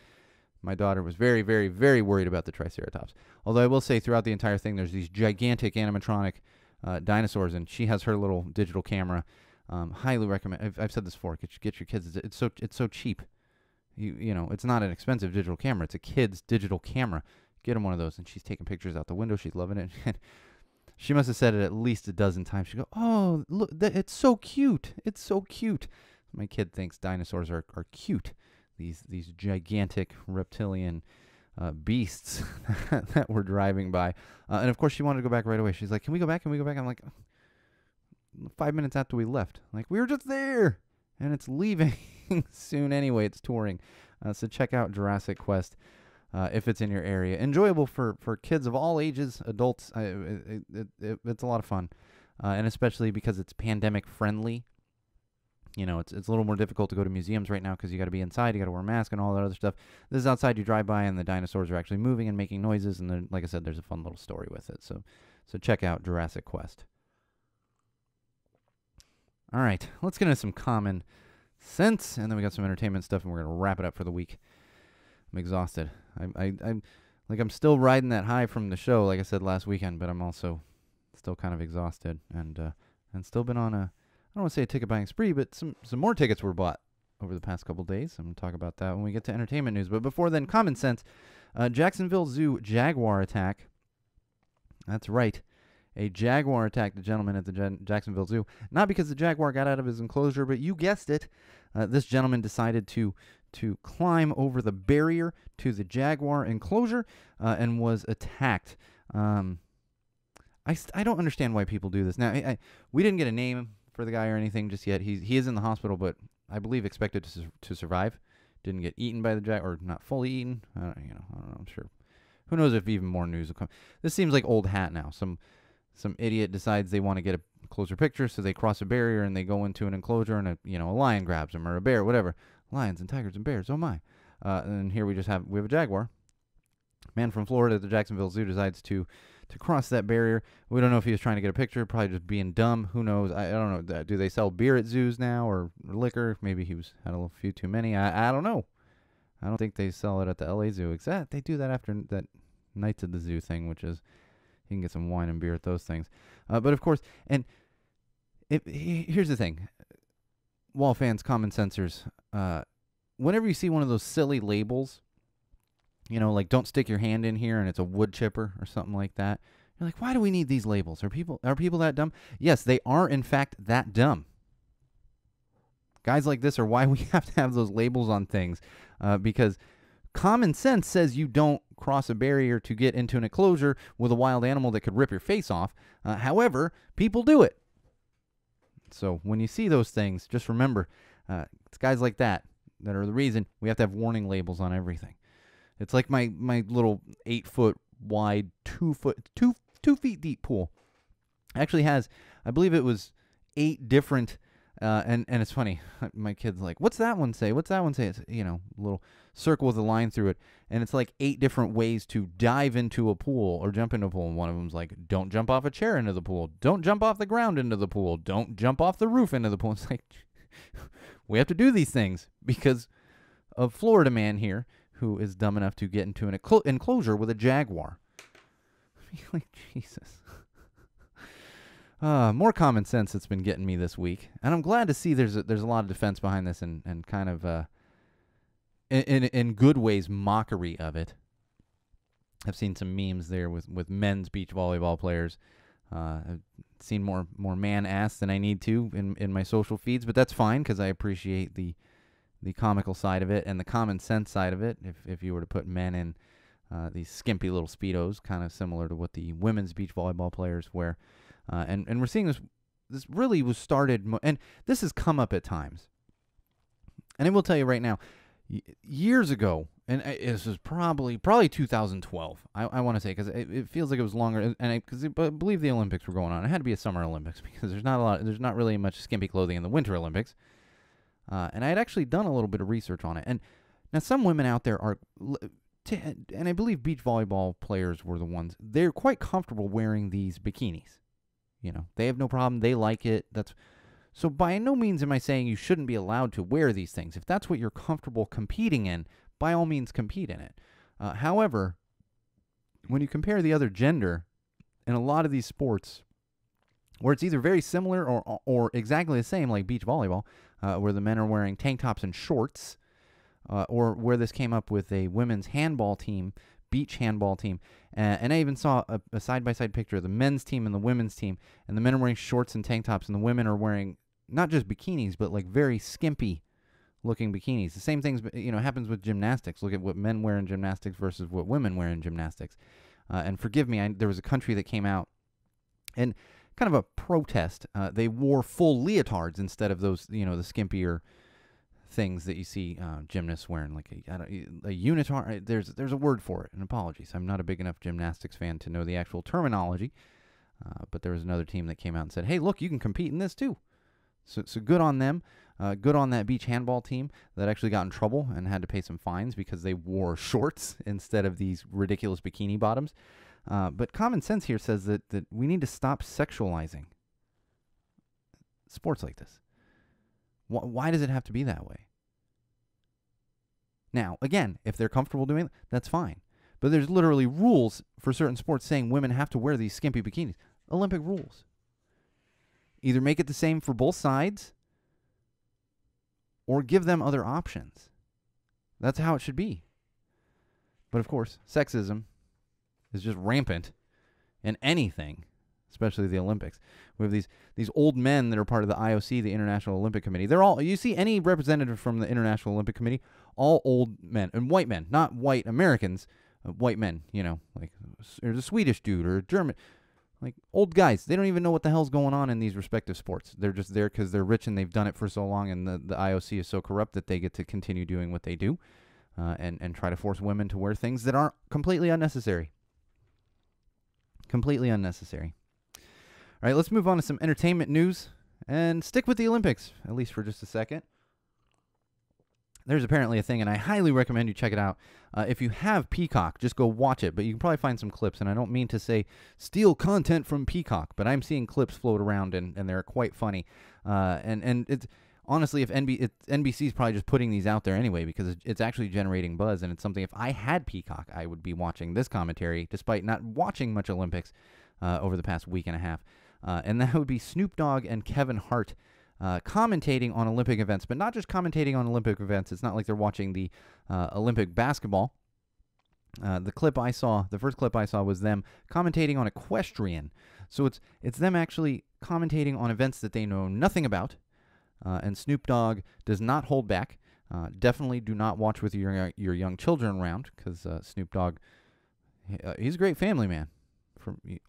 My daughter was very, very, very worried about the Triceratops. Although I will say throughout the entire thing, there's these gigantic animatronic dinosaurs, and she has her little digital camera. Highly recommend. I've said this before. Get your kids. It's so cheap. It's not an expensive digital camera. It's a kid's digital camera. Get them one of those. And she's taking pictures out the window. She's loving it. She must have said it at least a dozen times. She go, oh, look, it's so cute. It's so cute. My kid thinks dinosaurs are cute. These gigantic reptilian beasts that we're driving by. And of course, she wanted to go back right away. She's like, can we go back? Can we go back? I'm like, 5 minutes after we left. Like, we were just there. And it's leaving soon anyway. It's touring. So check out Jurassic Quest if it's in your area. Enjoyable for kids of all ages, adults. It's a lot of fun. And especially because it's pandemic friendly. It's a little more difficult to go to museums right now because you got to be inside, you got to wear a mask and all that other stuff. This is outside, you drive by and the dinosaurs are actually moving and making noises, and then, like I said, there's a fun little story with it. So check out Jurassic Quest. All right, let's get into some common sense, and then we got some entertainment stuff, and we're going to wrap it up for the week. I'm exhausted. I'm like I'm still riding that high from the show, like I said last weekend, but I'm also still kind of exhausted and still been on a, I don't want to say a ticket buying spree, but some more tickets were bought over the past couple days. I'm going to talk about that when we get to entertainment news. But before then, common sense. Jacksonville Zoo jaguar attack. That's right. A jaguar attacked a gentleman at the Jacksonville Zoo. Not because the jaguar got out of his enclosure, but you guessed it. This gentleman decided to climb over the barrier to the jaguar enclosure and was attacked. I don't understand why people do this. Now, we didn't get a name for the guy or anything just yet. He is in the hospital, but I believe expected to survive. Didn't get eaten by the jaguar, or not fully eaten. I don't know. I'm sure. Who knows if even more news will come. This seems like old hat now. Some idiot decides they want to get a closer picture, so they cross a barrier and they go into an enclosure, and a lion grabs them, or a bear, whatever. Lions and tigers and bears. Oh my! And here we have a jaguar. Man from Florida at the Jacksonville Zoo decides to cross that barrier. We don't know if he was trying to get a picture, probably just being dumb. Who knows? I don't know. Do they sell beer at zoos now, or liquor? Maybe he had a few too many. I don't know. I don't think they sell it at the LA Zoo. Except they do that after that Nights at the Zoo thing, which is you can get some wine and beer at those things. But of course, and here's the thing. Wall fans, common sensors, whenever you see one of those silly labels, like don't stick your hand in here and it's a wood chipper or something like that, you're like, why do we need these labels? Are people that dumb? Yes, they are in fact that dumb. Guys like this are why we have to have those labels on things, because common sense says you don't cross a barrier to get into an enclosure with a wild animal that could rip your face off. However, people do it. So when you see those things, just remember, it's guys like that are the reason we have to have warning labels on everything. It's like my little 8 foot wide, 2 feet deep pool. Actually has, I believe it was 8 different, and it's funny. My kid's like, "What's that one say? What's that one say?" It's a little circle with a line through it, and it's like 8 different ways to dive into a pool or jump into a pool. And one of them's like, "Don't jump off a chair into the pool. Don't jump off the ground into the pool. Don't jump off the roof into the pool." It's like we have to do these things because of Florida man here who is dumb enough to get into an enclosure with a jaguar. Like, Jesus. More common sense that's been getting me this week. And I'm glad to see there's a lot of defense behind this and kind of, in good ways, mockery of it. I've seen some memes there with men's beach volleyball players. I've seen more man ass than I need to in my social feeds, but that's fine because I appreciate the comical side of it and the common sense side of it. If you were to put men in these skimpy little Speedos, kind of similar to what the women's beach volleyball players wear. And we're seeing this really was started, and this has come up at times. And I will tell you right now, years ago, and this was probably 2012, I want to say, because it feels like it was longer, and because I believe the Olympics were going on. It had to be a Summer Olympics because there's not really much skimpy clothing in the Winter Olympics. And I had actually done a little bit of research on it. And now some women out there are, and I believe beach volleyball players were the ones, they're quite comfortable wearing these bikinis. They have no problem. They like it. So by no means am I saying you shouldn't be allowed to wear these things. If that's what you're comfortable competing in, by all means compete in it. However, when you compare the other gender in a lot of these sports, where it's either very similar or exactly the same, like beach volleyball, where the men are wearing tank tops and shorts, or where this came up with a women's handball team, beach handball team, and I even saw a side-by-side picture of the men's team and the women's team, and the men are wearing shorts and tank tops, and the women are wearing not just bikinis, but like very skimpy-looking bikinis. The same things, happens with gymnastics. Look at what men wear in gymnastics versus what women wear in gymnastics. And forgive me, there was a country that came out, and kind of a protest. They wore full leotards instead of those, the skimpier things that you see gymnasts wearing, like a unitard. There's a word for it, and apologies. I'm not a big enough gymnastics fan to know the actual terminology, but there was another team that came out and said, hey, look, you can compete in this too. So good on them. Good on that beach handball team that actually got in trouble and had to pay some fines because they wore shorts instead of these ridiculous bikini bottoms. But common sense here says that we need to stop sexualizing sports like this. Why does it have to be that way? Now, again, if they're comfortable doing it, that's fine. But there's literally rules for certain sports saying women have to wear these skimpy bikinis. Olympic rules. Either make it the same for both sides or give them other options. That's how it should be. But of course, sexism is just rampant in anything, especially the Olympics. We have these old men that are part of the IOC, the International Olympic Committee. They're all, you see any representative from the International Olympic Committee, all old men, and white men, not white Americans, white men, like there's a Swedish dude or a German, like old guys. They don't even know what the hell's going on in these respective sports. They're just there because they're rich and they've done it for so long, and the IOC is so corrupt that they get to continue doing what they do and try to force women to wear things that aren't completely unnecessary. Completely unnecessary. All right, let's move on to some entertainment news and stick with the Olympics, at least for just a second. There's apparently a thing, and I highly recommend you check it out. If you have Peacock, just go watch it, but you can probably find some clips, and I don't mean to say steal content from Peacock, but I'm seeing clips float around, and they're quite funny. And it's honestly, if NBC is probably just putting these out there anyway because it's actually generating buzz, and it's something, if I had Peacock, I would be watching this commentary, despite not watching much Olympics over the past week and a half. And that would be Snoop Dogg and Kevin Hart commentating on Olympic events, but not just commentating on Olympic events. It's not like they're watching the Olympic basketball. The first clip I saw was them commentating on equestrian. So it's them actually commentating on events that they know nothing about. And Snoop Dogg does not hold back. Definitely do not watch with your young children around, because Snoop Dogg, he's a great family man,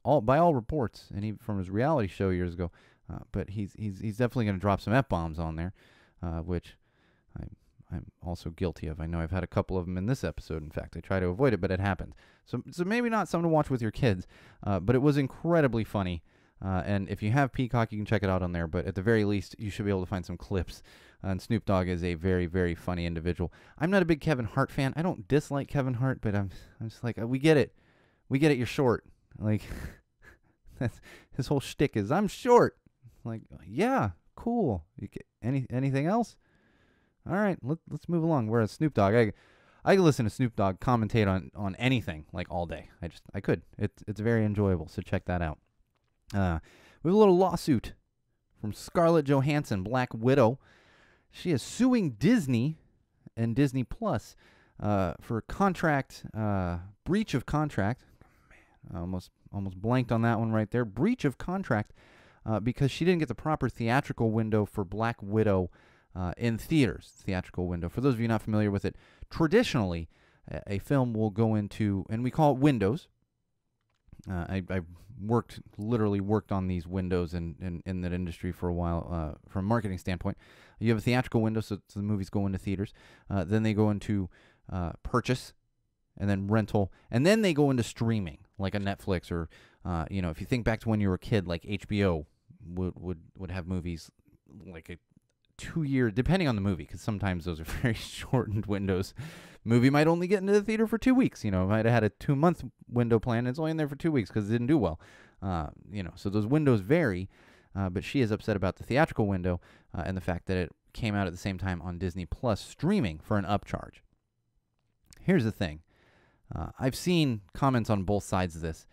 by all reports, and even from his reality show years ago. But he's definitely going to drop some F-bombs on there, which I'm also guilty of. I know I've had a couple of them in this episode. In fact, I try to avoid it, but it happens. So maybe not something to watch with your kids, but it was incredibly funny. And if you have Peacock, you can check it out on there. But at the very least, you should be able to find some clips. And Snoop Dogg is a very, very funny individual. I'm not a big Kevin Hart fan. I don't dislike Kevin Hart, but I'm just like, we get it. We get it, you're short. Like, that's his whole shtick is, I'm short. Like, yeah, cool. You get anything else? All right, let's move along. Whereas Snoop Dogg, I could listen to Snoop Dogg commentate on anything like all day. I could. It's very enjoyable. So check that out. We have a little lawsuit from Scarlett Johansson, Black Widow. She is suing Disney and Disney Plus for contract breach of contract. Man, I almost blanked on that one right there. Breach of contract because she didn't get the proper theatrical window for Black Widow in theaters. Theatrical window. For those of you not familiar with it, traditionally a film will go into, and we call it windows. I literally worked on these windows in that industry for a while from a marketing standpoint. You have a theatrical window, so the movies go into theaters. Then they go into purchase, and then rental, and then they go into streaming, like a Netflix or, if you think back to when you were a kid, like HBO would have movies like a 2-year, depending on the movie, because sometimes those are very shortened windows. Movie might only get into the theater for 2 weeks. It might have had a 2-month window plan. It's only in there for 2 weeks because it didn't do well. So those windows vary. But she is upset about the theatrical window and the fact that it came out at the same time on Disney Plus streaming for an upcharge. Here's the thing. I've seen comments on both sides of this.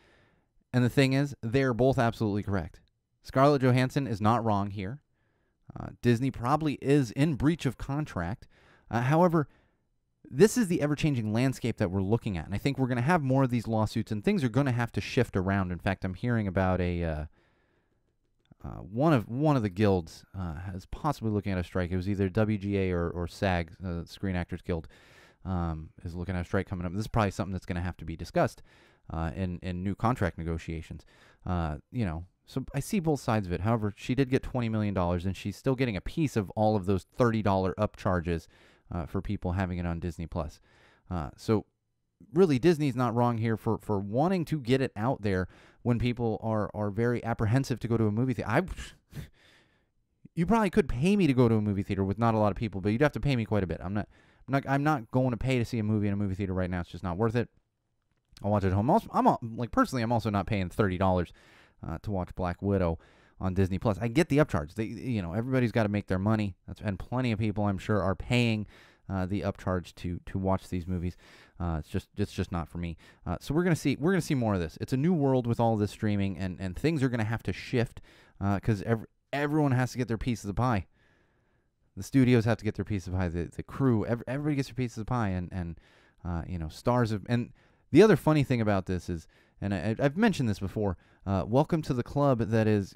And the thing is, they're both absolutely correct. Scarlett Johansson is not wrong here. Disney probably is in breach of contract. However, this is the ever-changing landscape that we're looking at, and I think we're going to have more of these lawsuits, and things are going to have to shift around. In fact, I'm hearing about one of the guilds is possibly looking at a strike. It was either WGA or SAG, Screen Actors Guild, is looking at a strike coming up. This is probably something that's going to have to be discussed in new contract negotiations. So I see both sides of it. However, she did get $20 million, and she's still getting a piece of all of those $30 upcharges for people having it on Disney Plus. So really, Disney's not wrong here for wanting to get it out there when people are very apprehensive to go to a movie theater. You probably could pay me to go to a movie theater with not a lot of people, but you'd have to pay me quite a bit. I'm not going to pay to see a movie in a movie theater right now. It's just not worth it. I'll watch it at home. Personally, I'm also not paying $30 to watch Black Widow on Disney Plus. I get the upcharge. Everybody's got to make their money. And plenty of people, I'm sure, are paying the upcharge to watch these movies. It's just not for me. So we're gonna see more of this. It's a new world with all this streaming, and things are gonna have to shift because everyone has to get their piece of the pie. The studios have to get their piece of the pie. The crew, everybody gets their piece of the pie, and stars of. And the other funny thing about this is, and I've mentioned this before, welcome to the club that is,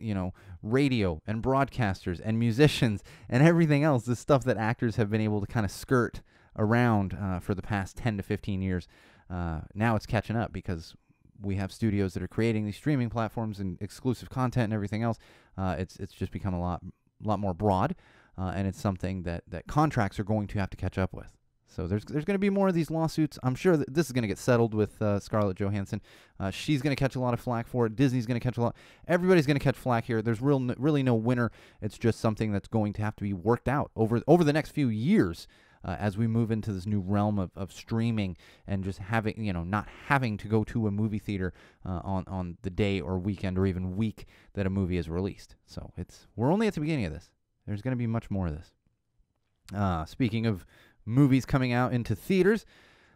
radio and broadcasters and musicians and everything else. This stuff that actors have been able to kind of skirt around for the past 10 to 15 years. Now it's catching up because we have studios that are creating these streaming platforms and exclusive content and everything else. It's just become a lot more broad. And it's something that contracts are going to have to catch up with. So there's going to be more of these lawsuits. I'm sure that this is going to get settled with Scarlett Johansson. She's going to catch a lot of flack for it. Disney's going to catch a lot. Everybody's going to catch flack here. There's really no winner. It's just something that's going to have to be worked out over the next few years as we move into this new realm of streaming and just having, not having to go to a movie theater on the day or weekend or even week that a movie is released. So we're only at the beginning of this. There's going to be much more of this. Speaking of movies coming out into theaters,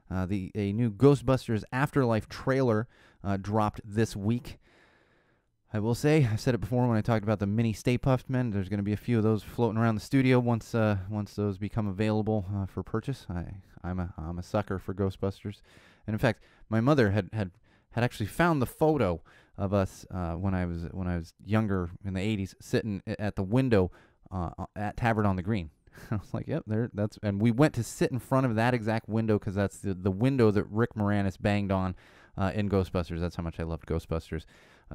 a new Ghostbusters Afterlife trailer dropped this week. I will say, I said it before when I talked about the mini Stay Puft Men. There's going to be a few of those floating around the studio once those become available for purchase. I'm a sucker for Ghostbusters, and in fact, my mother had actually found the photo of us when I was younger in the '80s, sitting at the window at Tavern on the Green. I was like, yep, and we went to sit in front of that exact window because that's the window that Rick Moranis banged on in Ghostbusters. That's how much I loved Ghostbusters.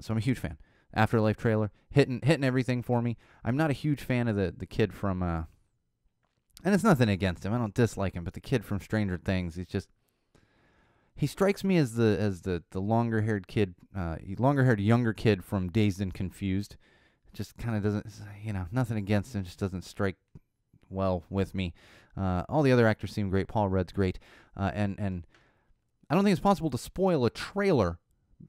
So I'm a huge fan. Afterlife trailer, hitting everything for me. I'm not a huge fan of the kid from, and it's nothing against him. I don't dislike him, but the kid from Stranger Things, he strikes me as the longer-haired kid, longer-haired younger kid from Dazed and Confused. Just kind of doesn't, nothing against him, just doesn't strike well with me. All the other actors seem great. Paul Rudd's great, and I don't think it's possible to spoil a trailer.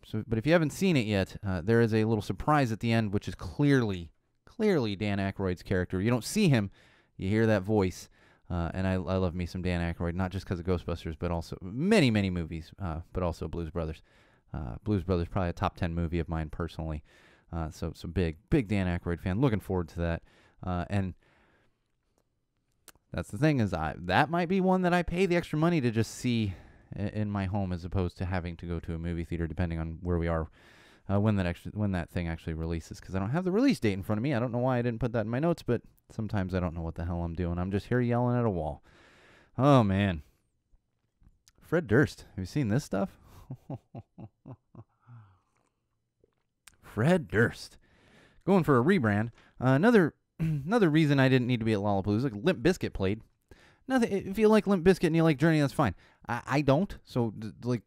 So, but if you haven't seen it yet, there is a little surprise at the end, which is clearly Dan Aykroyd's character. You don't see him, you hear that voice, and I love me some Dan Aykroyd, not just because of Ghostbusters, but also many movies, but also Blues Brothers. Blues Brothers probably a top 10 movie of mine personally. So big Dan Aykroyd fan. Looking forward to that. And that's the thing is that might be one that I pay the extra money to just see in my home as opposed to having to go to a movie theater depending on where we are when that thing actually releases, because I don't have the release date in front of me. I don't know why I didn't put that in my notes, but sometimes I don't know what the hell I'm doing. I'm just here yelling at a wall. Oh, man. Fred Durst. Have you seen this stuff? Fred Durst. Going for a rebrand. Another reason I didn't need to be at Lollapalooza. Limp Bizkit played. Nothing. If you like Limp Bizkit and you like Journey, that's fine. I don't. So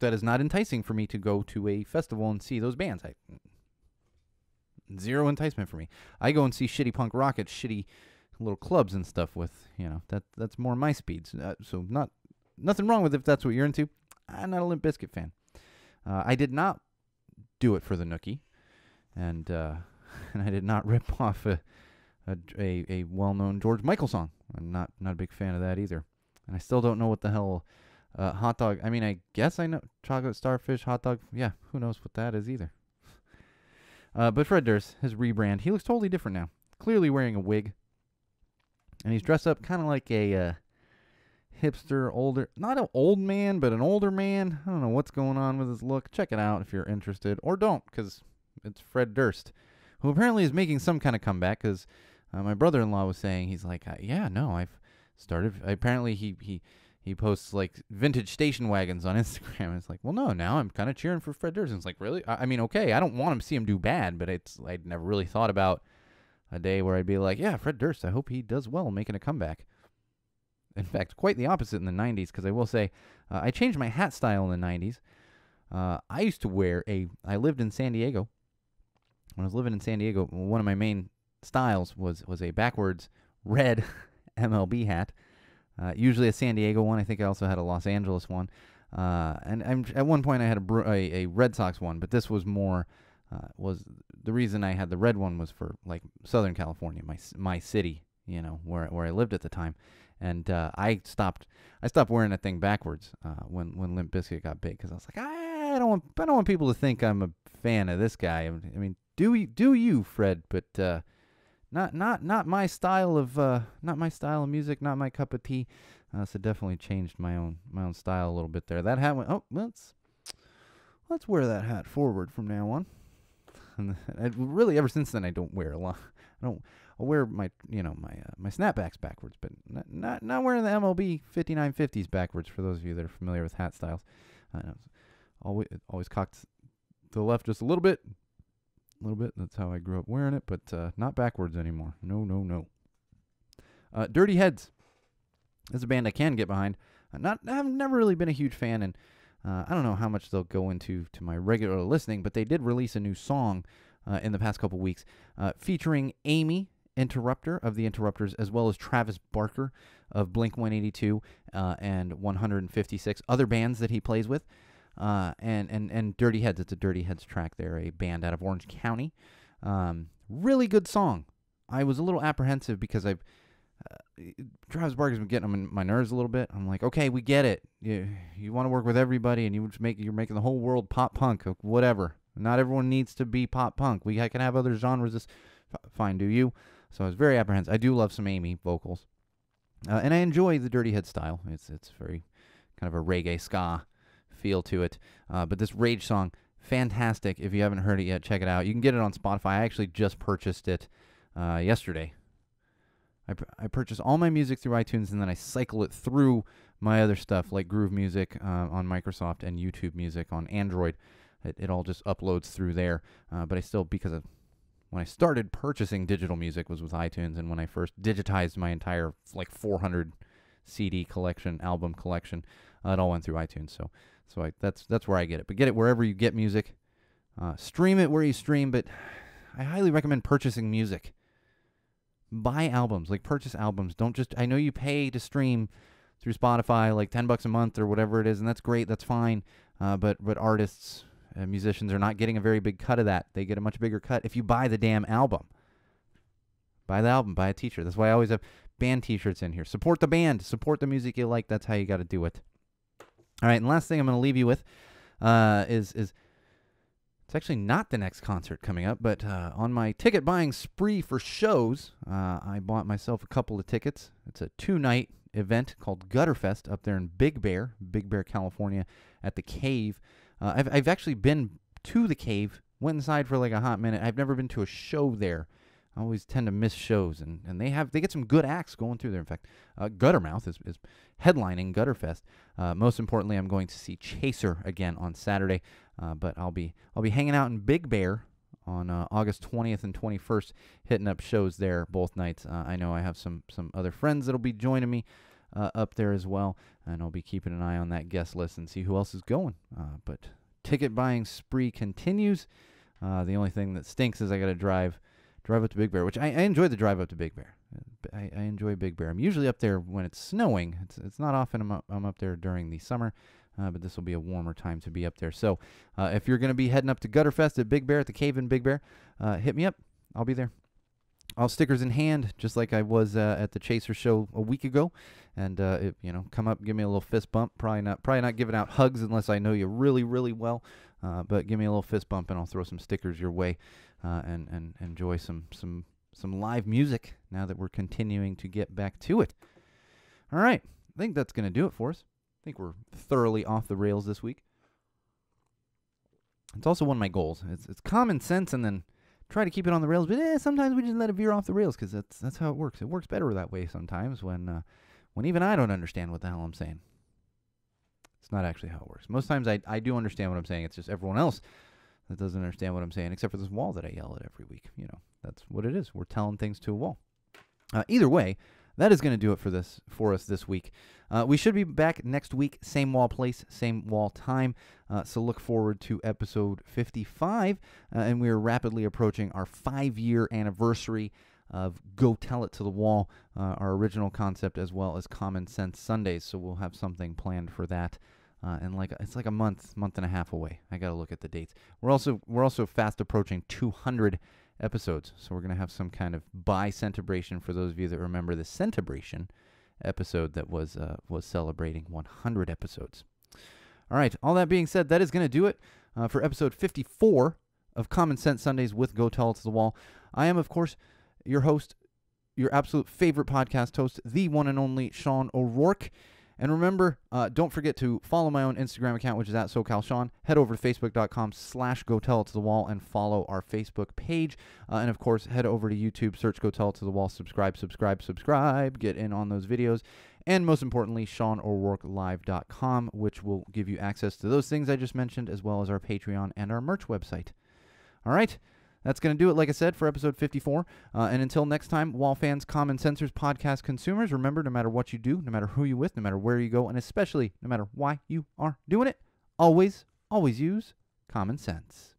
that is not enticing for me to go to a festival and see those bands. Zero enticement for me. I go and see shitty punk rock at shitty little clubs and stuff with, that's more my speeds. So nothing wrong with if that's what you're into. I'm not a Limp Bizkit fan. I did not do it for the Nookie, and I did not rip off a well-known George Michael song. I'm not a big fan of that either. And I still don't know what the hell hot dog. I mean, I guess I know chocolate starfish hot dog. Yeah, who knows what that is either. But Fred Durst, his rebrand, he looks totally different now. Clearly wearing a wig, and he's dressed up kind of like a hipster, not an old man, but an older man. I don't know what's going on with his look. Check it out if you're interested, or don't, because it's Fred Durst, who apparently is making some kind of comeback, because my brother-in-law was saying, he's like, I've started, apparently he posts like vintage station wagons on Instagram, and it's like, well, no, now I'm kind of cheering for Fred Durst. And it's like, really? I mean, okay, I don't want him to see him do bad, but I'd never really thought about a day where I'd be like, yeah, Fred Durst, I hope he does well making a comeback. In fact, quite the opposite in the 90s, because I will say, I changed my hat style in the 90s. I used to I lived in San Diego. When I was living in San Diego, one of my main styles was a backwards red MLB hat. Usually a San Diego one. I think I also had a Los Angeles one. And at one point I had a Red Sox one, but this was more, was the reason I had the red one was for like Southern California, my city, where I lived at the time. And I stopped wearing that thing backwards when Limp Bizkit got big, because I was like, I don't want people to think I'm a fan of this guy. I mean, do you, Fred? But not my style of music, not my cup of tea. So definitely changed my own style a little bit there. That hat went. Oh, let's wear that hat forward from now on. And really, ever since then, I don't wear a lot. I'll wear my my snapbacks backwards, but not wearing the MLB 5950s backwards. For those of you that are familiar with hat styles, always cocked to the left just a little bit. That's how I grew up wearing it, but not backwards anymore. No. Dirty Heads is a band I can get behind. I've never really been a huge fan, and I don't know how much they'll go into my regular listening, but they did release a new song in the past couple weeks featuring Amy Interrupter of the Interrupters, as well as Travis Barker of Blink-182 and 156, other bands that he plays with. And Dirty Heads. It's a Dirty Heads track. They're a band out of Orange County. Really good song. I was a little apprehensive because Travis Barker's been getting on my nerves a little bit. I'm like, okay, we get it. You want to work with everybody, and you're making the whole world pop punk, whatever. Not everyone needs to be pop punk. I can have other genres. Fine, do you? So I was very apprehensive. I do love some Amy vocals, and I enjoy the Dirty Head style. It's very kind of a reggae ska feel to it. But this Rage song, fantastic. If you haven't heard it yet, check it out. You can get it on Spotify. I actually just purchased it yesterday. I purchase all my music through iTunes, and then I cycle it through my other stuff like Groove Music on Microsoft and YouTube Music on Android. It all just uploads through there. But I still, because when I started purchasing digital music was with iTunes, and when I first digitized my entire 400 CD collection, album collection, it all went through iTunes. So that's where I get it. But get it wherever you get music. Stream it where you stream, but I highly recommend purchasing music. Buy albums, purchase albums. Don't just, I know you pay to stream through Spotify, $10 a month or whatever it is, and that's great, that's fine. But artists, musicians are not getting a very big cut of that. They get a much bigger cut if you buy the damn album. Buy the album, buy a t-shirt. That's why I always have band t-shirts in here. Support the band, support the music you like. That's how you got to do it. All right, and last thing I'm going to leave you with is it's actually not the next concert coming up, but on my ticket buying spree for shows, I bought myself a couple of tickets. It's a 2-night event called Gutterfest up there in Big Bear, California, at the Cave. I've actually been to the Cave, went inside for a hot minute. I've never been to a show there. I always tend to miss shows, and they get some good acts going through there. In fact, Guttermouth is headlining Gutterfest. Most importantly, I'm going to see Chaser again on Saturday, but I'll be hanging out in Big Bear on August 20th and 21st, hitting up shows there both nights. I know I have some other friends that'll be joining me up there as well, and I'll be keeping an eye on that guest list and see who else is going. But ticket buying spree continues. The only thing that stinks is I got to drive up to Big Bear, which I enjoy the drive up to Big Bear. I enjoy Big Bear. I'm usually up there when it's snowing. It's not often I'm up there during the summer, but this will be a warmer time to be up there. So if you're going to be heading up to Gutterfest at Big Bear, at the Cave in Big Bear, hit me up. I'll be there. I'll stickers in hand, just like I was at the Chaser show a week ago. And come up, give me a little fist bump. Probably not giving out hugs unless I know you really, really well. But give me a little fist bump, and I'll throw some stickers your way. And enjoy some live music now that we're continuing to get back to it. All right. I think that's going to do it for us. I think we're thoroughly off the rails this week. It's also one of my goals. It's common sense, and then try to keep it on the rails, but sometimes we just let it veer off the rails because that's how it works. It works better that way sometimes when even I don't understand what the hell I'm saying. It's not actually how it works. Most times I do understand what I'm saying. It's just everyone else that doesn't understand what I'm saying, except for this wall that I yell at every week. That's what it is. We're telling things to a wall. Either way, that is going to do it for us this week. We should be back next week, same wall place, same wall time. So look forward to episode 55. And we are rapidly approaching our 5-year anniversary of Go Tell It to the Wall, our original concept, as well as Common Sense Sundays. So we'll have something planned for that. And it's like a month and a half away. I got to look at the dates. We're also fast approaching 200 episodes. So we're going to have some kind of bi-centibration for those of you that remember the centibration episode that was celebrating 100 episodes. All right, all that being said, that is going to do it for episode 54 of Common Sense Sundays with Go Tell It to the Wall. I am, of course, your host, your absolute favorite podcast host, the one and only Sean O'Rourke. And remember, don't forget to follow my own Instagram account, which is at SoCalSean. Head over to facebook.com/GoTellItToTheWall and follow our Facebook page. And, of course, head over to YouTube, search Go Tell It to the Wall, subscribe, get in on those videos. And most importantly, SeanO'RourkeLive.com, which will give you access to those things I just mentioned, as well as our Patreon and our merch website. All right. That's going to do it, like I said, for episode 54. And until next time, Wall fans, Common Sensors, podcast consumers, remember, no matter what you do, no matter who you're with, no matter where you go, and especially no matter why you are doing it, always use common sense.